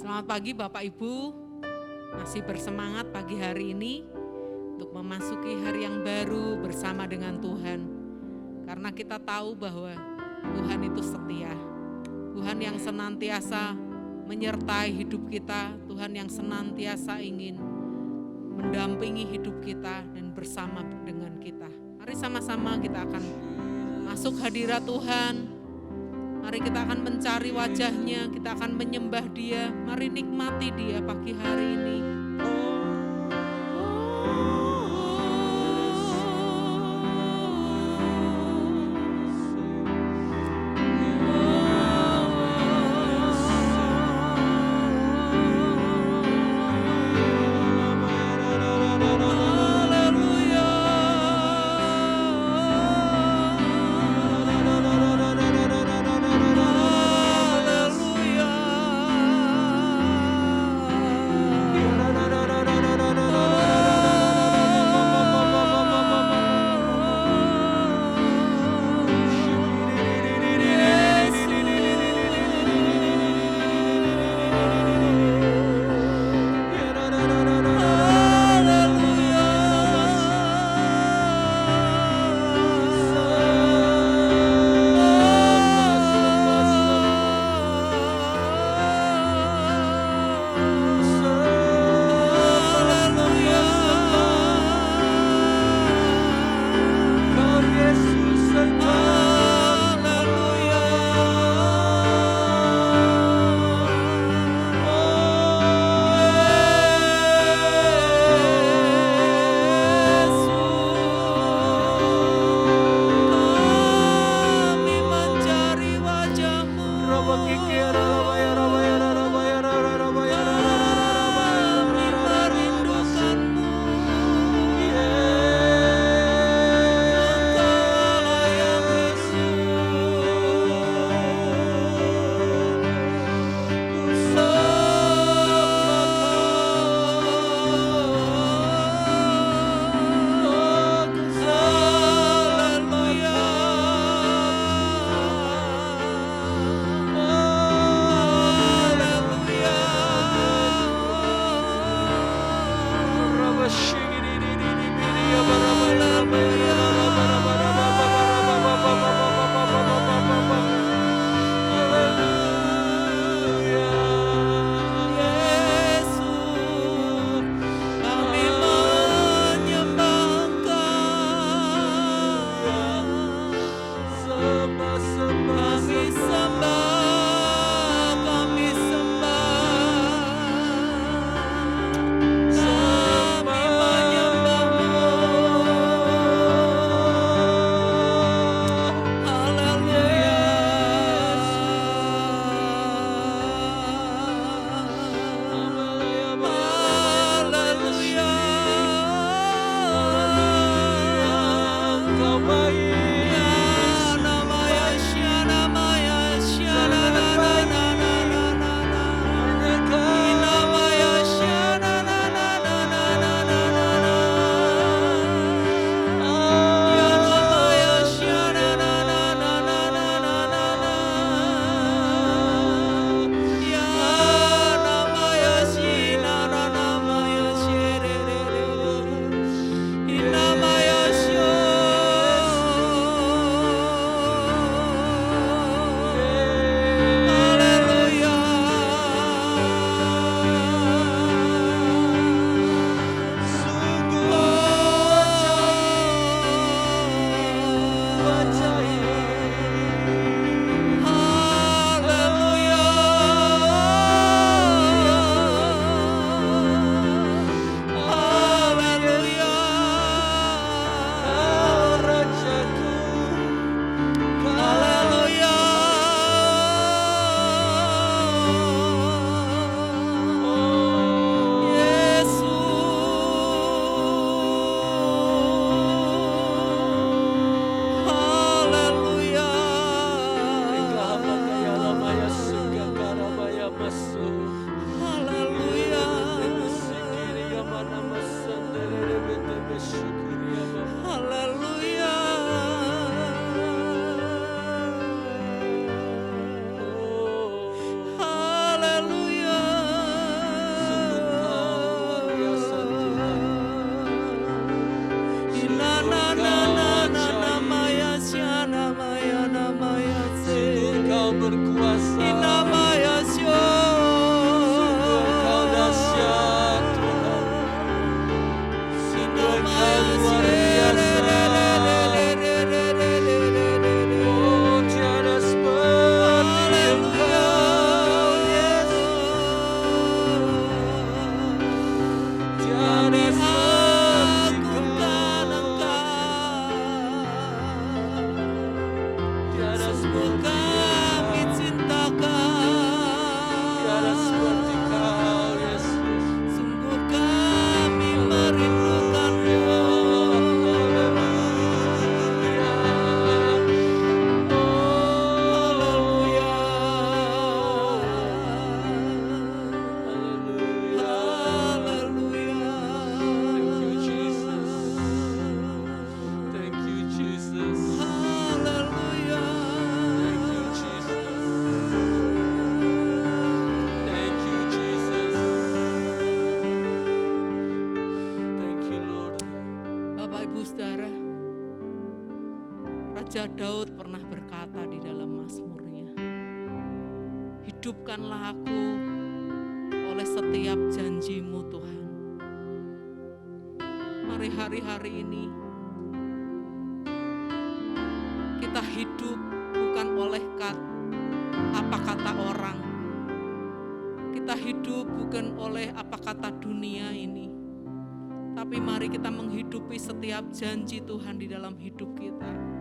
Selamat pagi Bapak Ibu, masih bersemangat pagi hari ini untuk memasuki hari yang baru bersama dengan Tuhan. Karena kita tahu bahwa Tuhan itu setia. Tuhan yang senantiasa menyertai hidup kita, Tuhan yang senantiasa ingin mendampingi hidup kita dan bersama dengan kita. Mari sama-sama kita akan masuk hadirat Tuhan. Mari kita akan mencari wajahnya, kita akan menyembah Dia. Mari nikmati Dia pagi hari ini. Raja Daud pernah berkata di dalam Mazmurnya, hidupkanlah aku oleh setiap janji-Mu Tuhan. Mari hari-hari ini kita hidup bukan oleh apa kata orang. Kita hidup bukan oleh apa kata dunia ini. Tapi mari kita menghidupi setiap janji Tuhan di dalam hidup kita.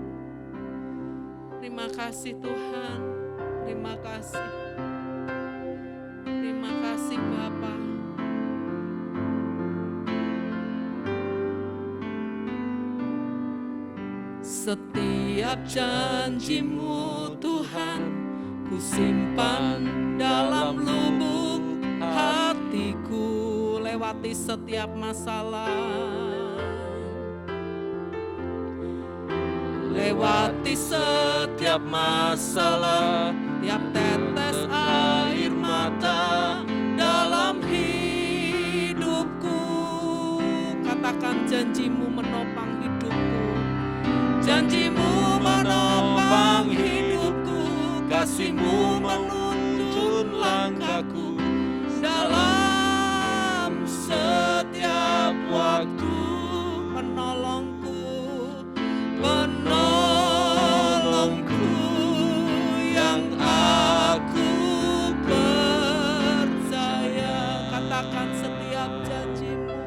Terima kasih Tuhan. Terima kasih. Terima kasih Bapa. Setiap janji-Mu Tuhan, ku simpan dalam lubuk hatiku, lewati setiap masalah, lewati setiap masalah, tiap tetes air mata dalam hidupku. Katakan janji-Mu menopang hidupku, janji-Mu menopang hidupku, kasih-Mu menuntun langkahku dalam setiap waktu. Penolongku, penolongku yang aku percaya. Katakan setiap janji-Mu,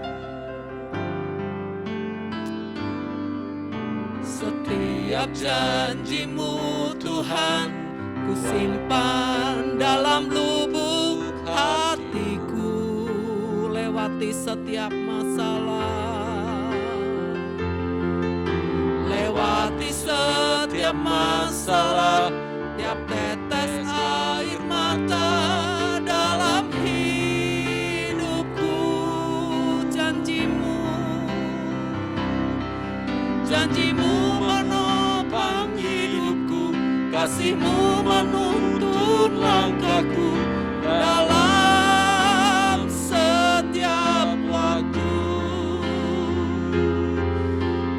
setiap janji-Mu Tuhan, ku simpan dalam lubuk hatiku, lewati setiap masalah, lewati setiap masalah, tiap tetes air mata dalam hidupku. Janji-Mu, janji-Mu menopang hidupku, kasih-Mu menuntun langkahku dalam setiap waktu.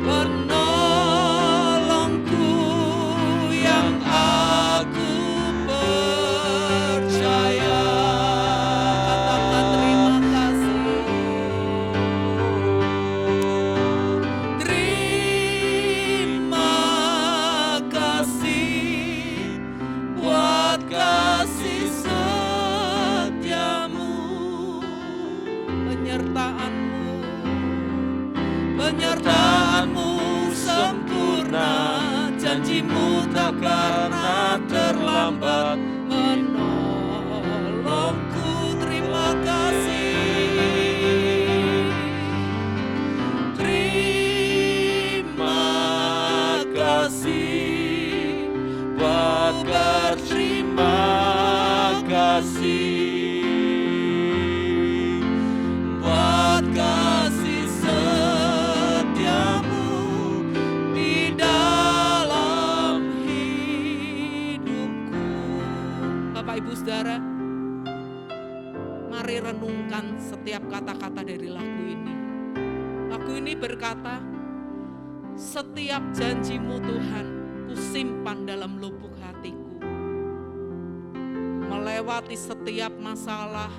Penolongku yang aku percaya. Katakan terima kasih. Terima kasih buat kasih setiamu, penyertaan-Mu, penyertaan-Mu sempurna, janji-Mu tak karena terlambat menolongku. Terima kasih, terima kasih, Bakar terima kasih buat kasih setiamu di dalam hidupku. Bapak Ibu Saudara, mari renungkan setiap kata-kata dari lagu ini. Lagu ini berkata, setiap janji-Mu Tuhan, ku simpan dalam lubuk hatiku. Melewati setiap masalah,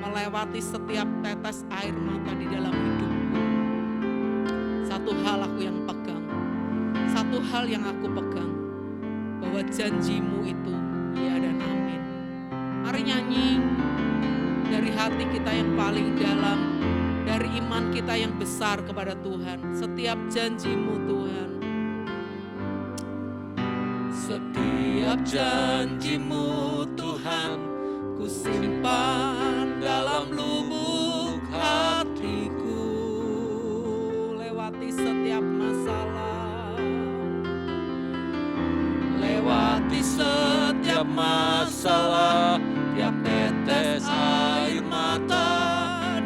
melewati setiap tetes air mata di dalam hidupku. Satu hal aku yang pegang, satu hal yang aku pegang, bahwa janji-Mu itu ya dan amin. Mari nyanyi dari hati kita yang paling dalam, dari iman kita yang besar kepada Tuhan. Setiap janji-Mu Tuhan, setiap janji-Mu Tuhan, ku simpan dalam lubuk hatiku, lewati setiap masalah, lewati setiap masalah, tiap tetes air mata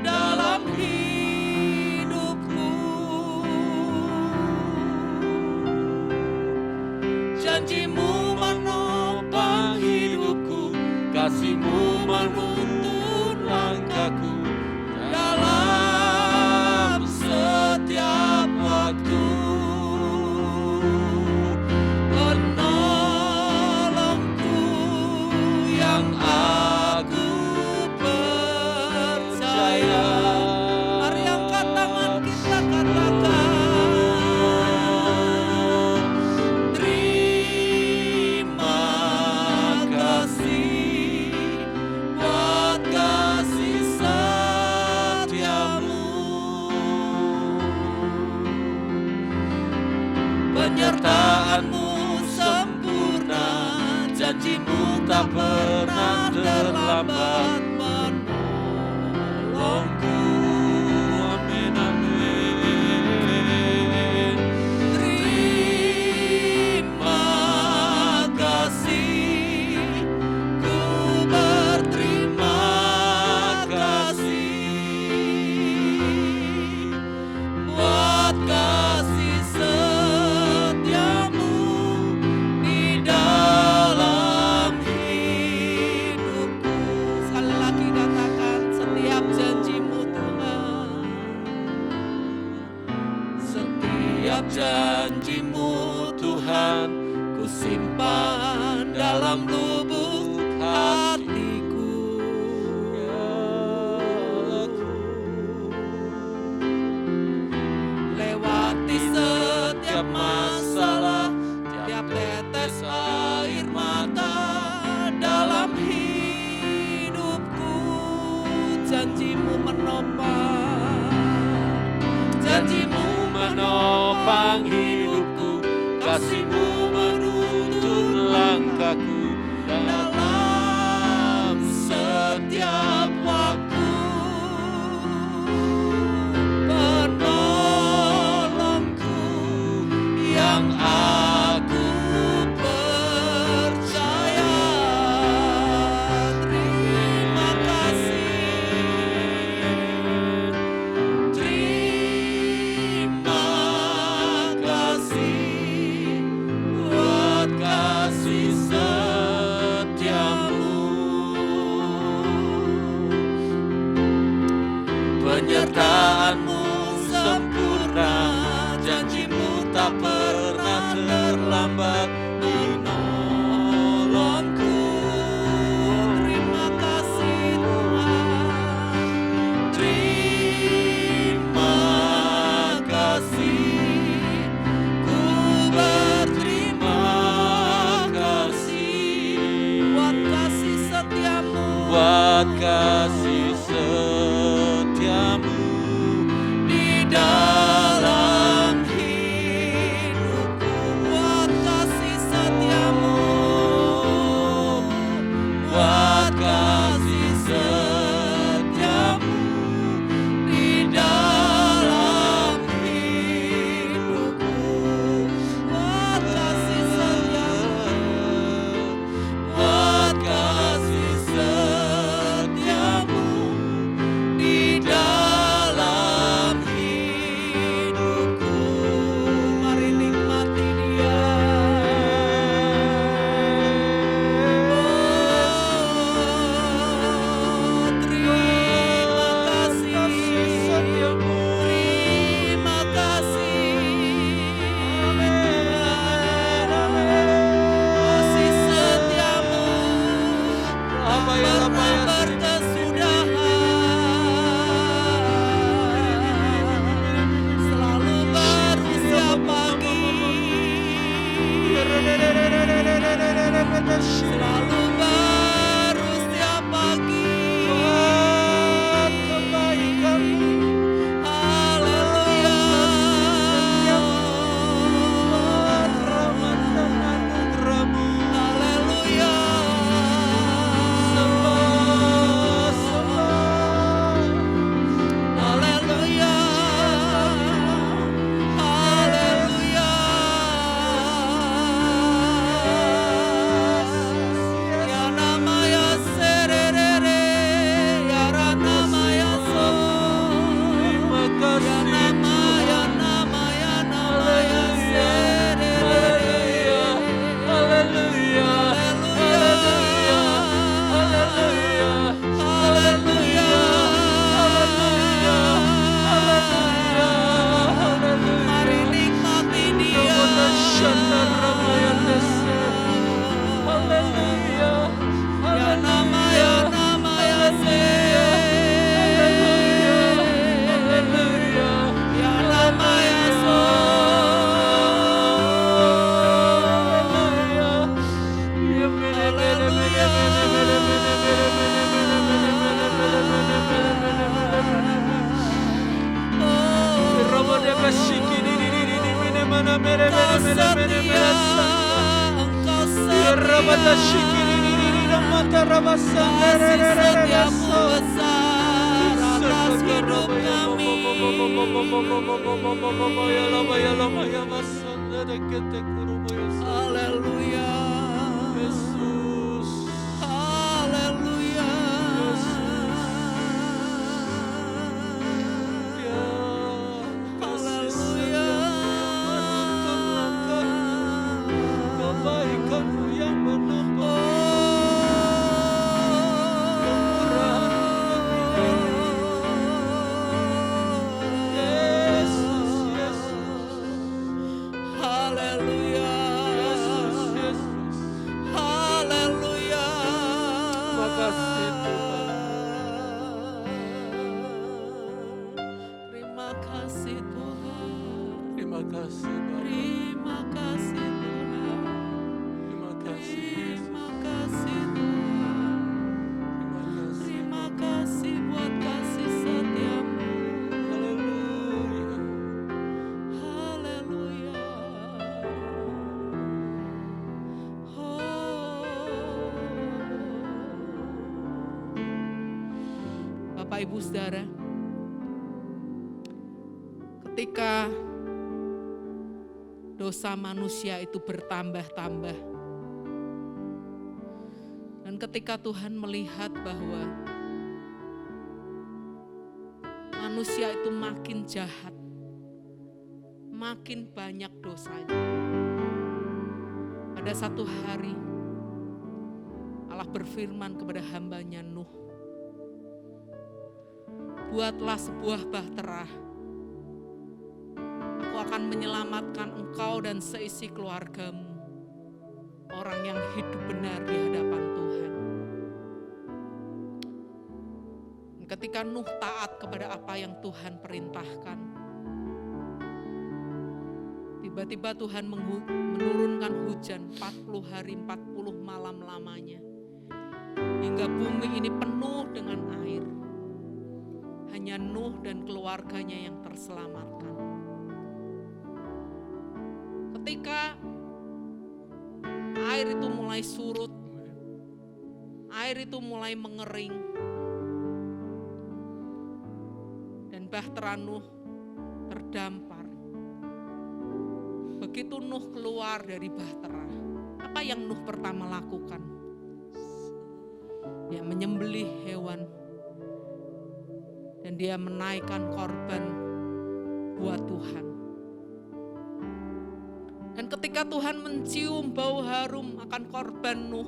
dalam hidupku. Janji-Mu menopang hidupku, kasih-Mu menuntun langkahku dalam setiap waktu. janjimu tak pernah terlambat menolongku. Amin, amin. Terima kasih, ku berterima kasih buat kasih setiamu di dalam hidupku. Sekali lagi katakan, setiap janjimu Tuhan, setiap janjimu Tuhan, ku simpan dalam lubuk hatiku. Lewati setiap masalah, tiap tetes air mata dalam hidupku, janjimu menopang hidupku, kasihmu menuntun langkahku dalam setiap waktu. Penolongku yang aku percaya. Terima kasih, terima kasih buat kasih setiamu. Penyertaanmu sempurna, janjimu tak pernah terlambat menolongku. Terima kasih Tuhan, terima kasih, ku berterima kasih buat kasih setiamu, buat kasih setiamu di dalam hidupku, buat kasih setiamu, buat kasih setiamu di dalam hidupku, buat kasih setiamu, buat kasih setiamu di dalam hidupku. Mari nikmati Dia. Terima kasih, terima kasih. Kasih setiamu tak pernah berkesudahan, selalu baru setiap pagi, selalu baru setiap pagi. Haleluya, haleluya, haleluya, haleluya. Ya nama ya serere, ya nama ya so, ya nama ya nama ya nama ya serere. Haleluya, haleluya, haleluya, haleluya, haleluya, haleluya. Mari nikmati Dia. Ya nama ya nama ya se, ya nama ya so, Engkau setia, setiamu besar atas hidup kami. Haleluya. Haleluya. Haleluya. Kebaikan-Mu yang menumpuk, Haleluya. Haleluya. makasih Tuhan. Terima kasih Tuhan. Terima kasih Bapa. Terima kasih Tuhan. Terima kasih Yesus. Terima kasih Tuhan. Terima kasih. Terima kasih buat kasih setiamu. Haleluya. Haleluya. Bapak Ibu Saudara, ketika dosa manusia itu bertambah-tambah, dan ketika Tuhan melihat bahwa manusia itu makin jahat, makin banyak dosanya, pada satu hari Allah berfirman kepada hambanya Nuh, buatlah sebuah bahtera. Aku akan menyelamatkan engkau dan seisi keluargamu, orang yang hidup benar di hadapan Tuhan. Dan ketika Nuh taat kepada apa yang Tuhan perintahkan, tiba-tiba Tuhan menurunkan hujan 40 hari 40 malam lamanya, hingga bumi ini penuh dengan air. Hanya Nuh dan keluarganya yang terselamatkan. Ketika air itu mulai surut, air itu mulai mengering, dan bahtera Nuh terdampar. Begitu Nuh keluar dari bahtera, apa yang Nuh pertama lakukan? Dia menyembelih hewan, dan dia menaikkan korban buat Tuhan. Dan ketika Tuhan mencium bau harum akan korban Nuh,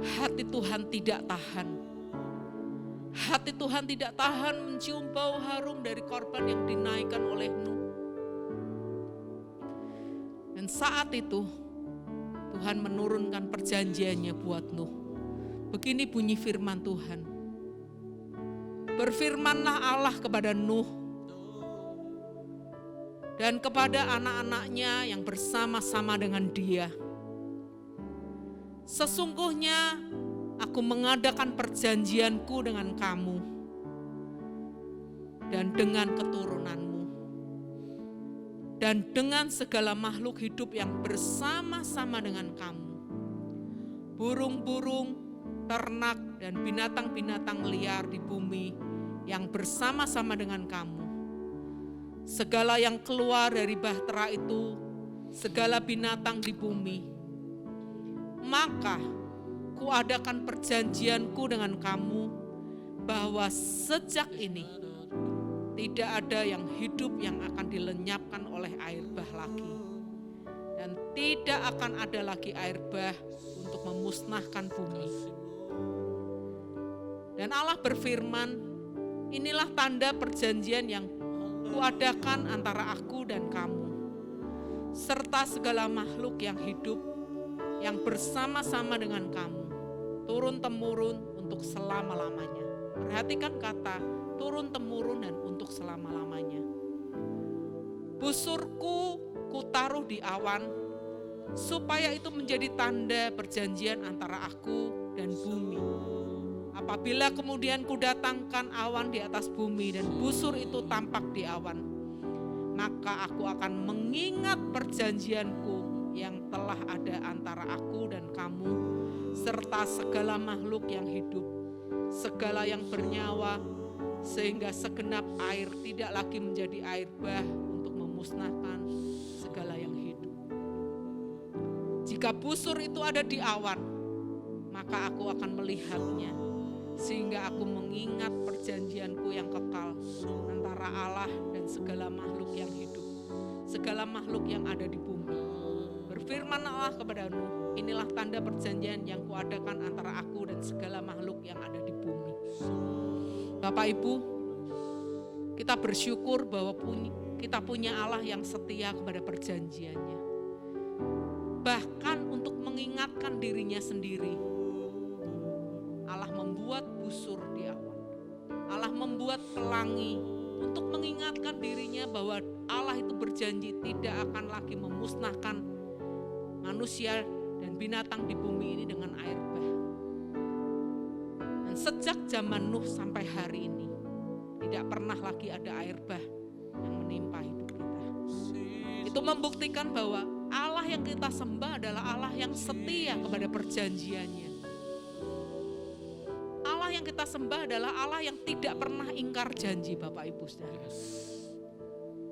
hati Tuhan tidak tahan. Hati Tuhan tidak tahan mencium bau harum dari korban yang dinaikkan oleh Nuh. Dan saat itu Tuhan menurunkan perjanjiannya buat Nuh. Begini bunyi firman Tuhan. Berfirmanlah Allah kepada Nuh dan kepada anak-anaknya yang bersama-sama dengan dia. Sesungguhnya aku mengadakan perjanjianku dengan kamu dan dengan keturunanmu dan dengan segala makhluk hidup yang bersama-sama dengan kamu. Burung-burung, ternak dan binatang-binatang liar di bumi yang bersama-sama dengan kamu. Segala yang keluar dari bahtera itu, segala binatang di bumi. Maka kuadakan perjanjianku dengan kamu bahwa sejak ini tidak ada yang hidup yang akan dilenyapkan oleh air bah lagi. Dan tidak akan ada lagi air bah untuk memusnahkan bumi. Dan Allah berfirman, inilah tanda perjanjian yang kuadakan antara aku dan kamu, serta segala makhluk yang hidup, yang bersama-sama dengan kamu, turun-temurun untuk selama-lamanya. Perhatikan kata turun-temurun dan untuk selama-lamanya. Busurku kutaruh di awan, supaya itu menjadi tanda perjanjian antara aku dan bumi. Apabila kemudian kudatangkan awan di atas bumi dan busur itu tampak di awan, maka aku akan mengingat perjanjianku yang telah ada antara aku dan kamu, serta segala makhluk yang hidup, segala yang bernyawa, sehingga segenap air tidak lagi menjadi air bah untuk memusnahkan segala yang hidup. Jika busur itu ada di awan, maka aku akan melihatnya, sehingga aku mengingat perjanjianku yang kekal antara Allah dan segala makhluk yang hidup, segala makhluk yang ada di bumi. Berfirman Allah kepada Nuh, inilah tanda perjanjian yang kuadakan antara aku dan segala makhluk yang ada di bumi. Bapak Ibu, kita bersyukur bahwa kita punya Allah yang setia kepada perjanjiannya. Bahkan untuk mengingatkan dirinya sendiri, Allah membuat busur di awan. Allah membuat pelangi untuk mengingatkan dirinya bahwa Allah itu berjanji tidak akan lagi memusnahkan manusia dan binatang di bumi ini dengan air bah. Dan sejak zaman Nuh sampai hari ini, tidak pernah lagi ada air bah yang menimpa hidup kita. Itu membuktikan bahwa Allah yang kita sembah adalah Allah yang setia kepada perjanjiannya. Allah yang kita sembah adalah Allah yang tidak pernah ingkar janji, Bapak Ibu Saudara.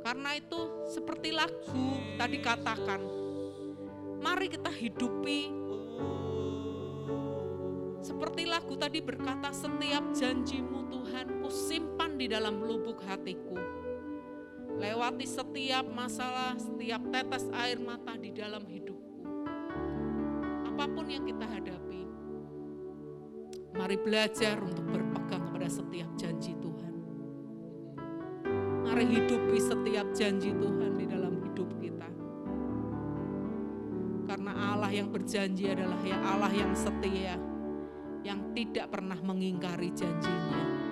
Karena itu seperti lagu tadi katakan, mari kita hidupi. Seperti lagu tadi berkata, setiap janjimu Tuhan ku simpan di dalam lubuk hatiku. Lewati setiap masalah, setiap tetes air mata di dalam hidupku. Apapun yang kita hadapi, mari belajar untuk berpegang kepada setiap janji Tuhan. Mari hidupi setiap janji Tuhan di dalam hidup kita. Karena Allah yang berjanji adalah ya Allah yang setia, yang tidak pernah mengingkari janjinya.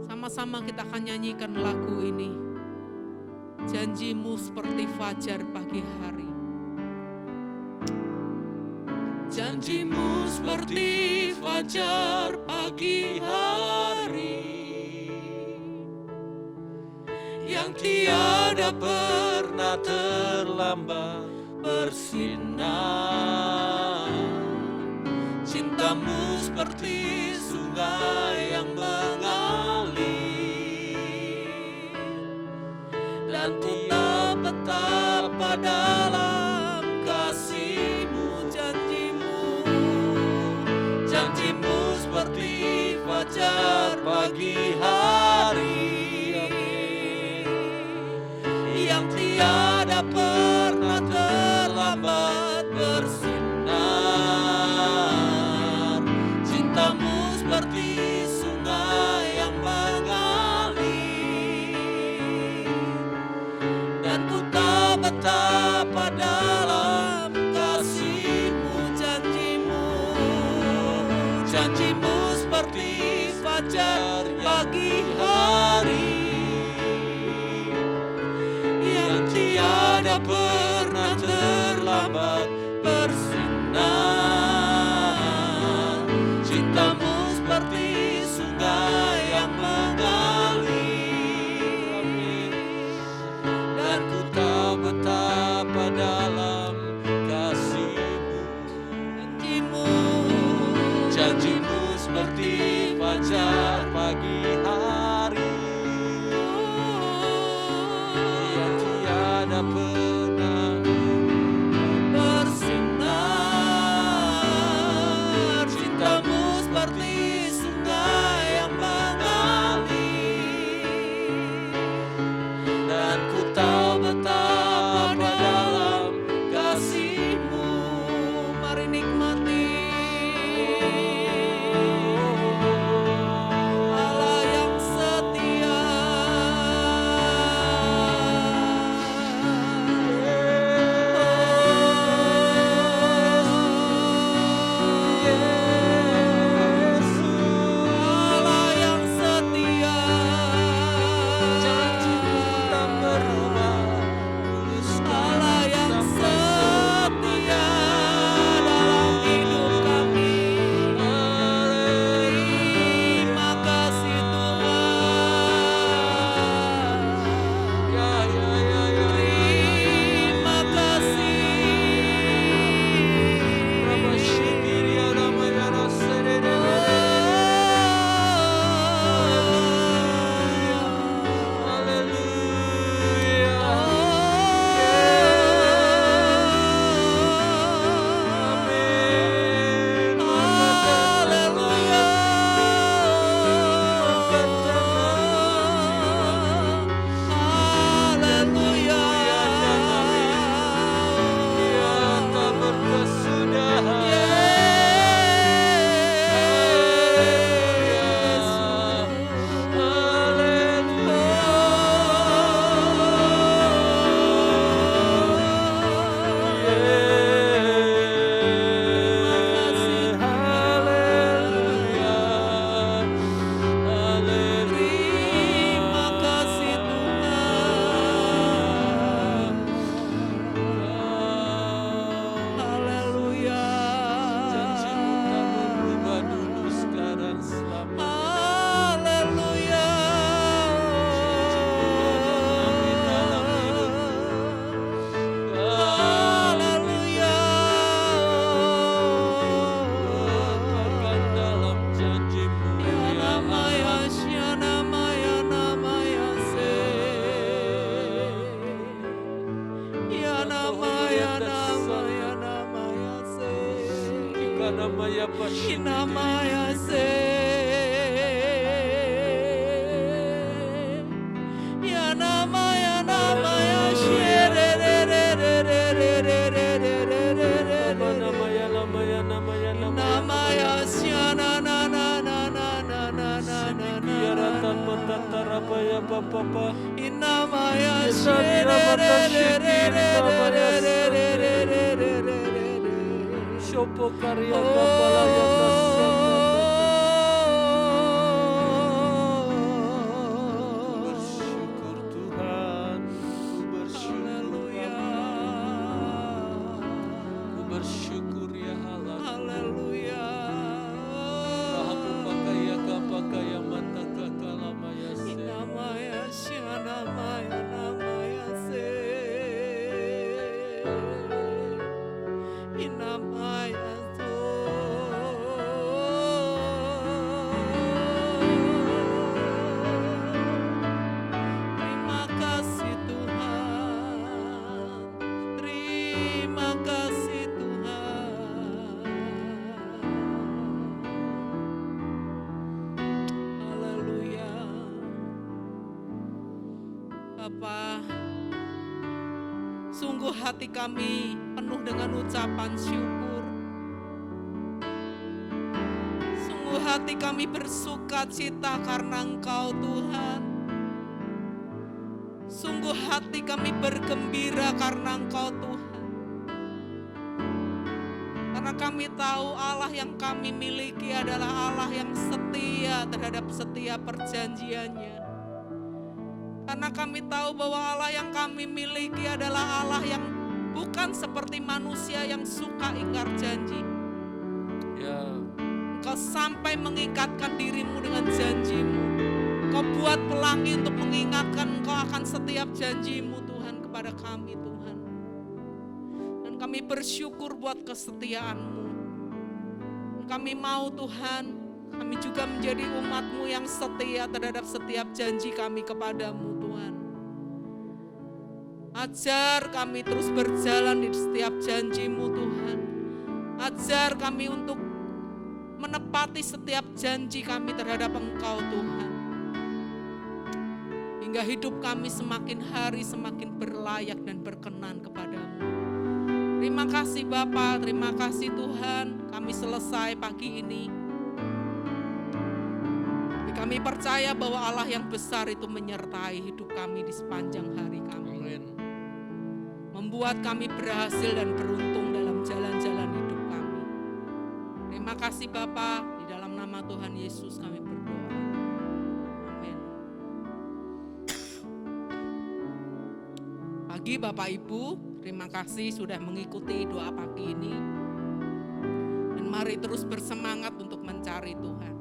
Sama-sama kita akan nyanyikan lagu ini. Janjimu seperti fajar pagi hari. Janjimu seperti fajar pagi hari, yang tiada pernah terlambat bersinar. Cintamu seperti sungai yang mengalir, dan ku tak betapa dalam kasih-Mu. Janjimu seperti fajar pagi hari, yang tiada pernah terlambat bersinar. Cintamu seperti sungai yang mengalir, dan ku tak betapa dalam kasih-Mu. Janjimu seperti fajar pagi hari, yang tiada pernah terlambat bersinar. Cintamu seperti sungai yang mengalir, dan ku tahu betapa dalam kasih-Mu. Janjimu seperti fajar pagi hari, yang tiada pernah bersinar. Cintamu seperti sungai yang mengalir, dan ku tahu betapa dalam kasih-Mu. Mari nikmati Allah Inamaya se ya namaya shere re re re re re re re re re re re namaya syana na na na na na na na na inamaya shere re re re re re re re Shopo karya kapala ya bersyukur Tuhan, ku bersyukur ku bersyukur ya Allah. haleluya Rahapu pakaya kapakaya mata kakalama ya se. inamaya syana maya namaya se inamaya so terima kasih Tuhan, terima kasih Tuhan, haleluya. Bapa, sungguh hati kami penuh dengan ucapan syukur. Sungguh hati kami bersuka cita karena Engkau Tuhan. Sungguh hati kami bergembira karena Engkau Tuhan. Karena kami tahu Allah yang kami miliki adalah Allah yang setia terhadap setiap perjanjiannya. Karena kami tahu bahwa Allah yang kami miliki adalah Allah yang bukan seperti manusia yang suka ingkar janji. Ya, Engkau sampai mengikatkan dirimu dengan janjimu. Engkau buat pelangi untuk mengingatkan Engkau akan setiap janjimu Tuhan kepada kami Tuhan. Dan kami bersyukur buat kesetiaan-Mu. Dan kami mau Tuhan, kami juga menjadi umat-Mu yang setia terhadap setiap janji kami kepadamu Tuhan. Ajar kami terus berjalan di setiap janji-Mu Tuhan. Ajar kami untuk menepati setiap janji kami terhadap Engkau Tuhan. Hingga hidup kami semakin hari semakin berlayak dan berkenan kepadamu. Terima kasih Bapa, terima kasih Tuhan, kami selesai pagi ini. Kami percaya bahwa Allah yang besar itu menyertai hidup kami di sepanjang hari kami. amin. Membuat kami berhasil dan beruntung dalam jalan-jalan hidup kami. Terima kasih Bapa, di dalam nama Tuhan Yesus kami berdoa. Amin. Pagi Bapak Ibu, terima kasih sudah mengikuti doa pagi ini. Dan mari terus bersemangat untuk mencari Tuhan.